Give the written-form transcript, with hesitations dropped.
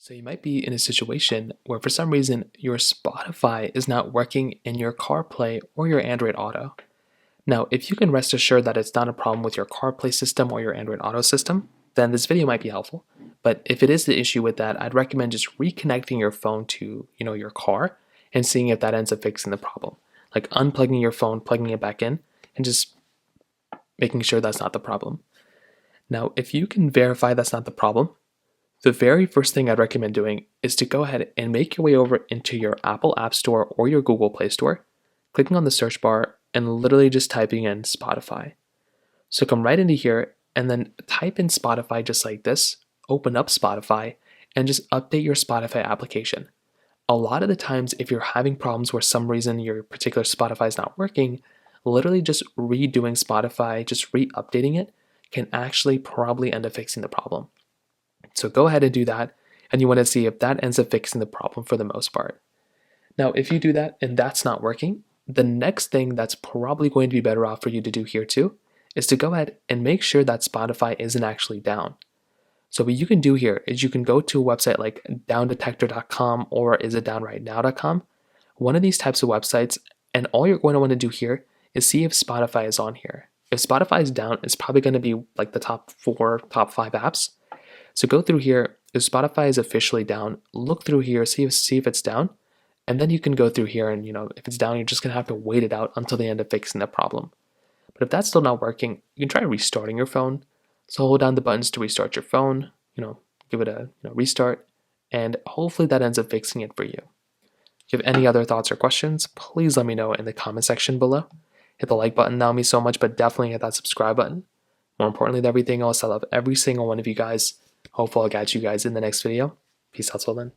So you might be in a situation where for some reason your Spotify is not working in your CarPlay or your Android Auto. Now, if you can rest assured that it's not a problem with your CarPlay system or your Android Auto system, then this video might be helpful. But if it is the issue with that, I'd recommend just reconnecting your phone to, your car and seeing if that ends up fixing the problem. Like unplugging your phone, plugging it back in, and just making sure that's not the problem. Now, if you can verify that's not the problem, the very first thing I'd recommend doing is to go ahead and make your way over into your Apple App Store or your Google Play Store, clicking on the search bar and literally just typing in Spotify. So come right into here and then type in Spotify just like this, open up Spotify, and just update your Spotify application. A lot of the times, if you're having problems where some reason your particular Spotify is not working, literally just redoing Spotify, just re-updating it, can actually probably end up fixing the problem. So go ahead and do that, and you want to see if that ends up fixing the problem for the most part. Now, if you do that and that's not working, the next thing that's probably going to be better off for you to do here too is to go ahead and make sure that Spotify isn't actually down. So what you can do here is you can go to a website like downdetector.com or isitdownrightnow.com, one of these types of websites, and all you're going to want to do here is see if Spotify is on here. If Spotify is down, it's probably going to be like the top 5 apps. So go through here, if Spotify is officially down, look through here, see if it's down, and then you can go through here and, if it's down, you're just going to have to wait it out until they end up fixing the problem. But if that's still not working, you can try restarting your phone. So hold down the buttons to restart your phone, give it a restart, and hopefully that ends up fixing it for you. If you have any other thoughts or questions, please let me know in the comment section below. Hit the like button, that would mean so much, but definitely hit that subscribe button. More importantly than everything else, I love every single one of you guys. Hopefully I'll catch you guys in the next video. Peace out till then.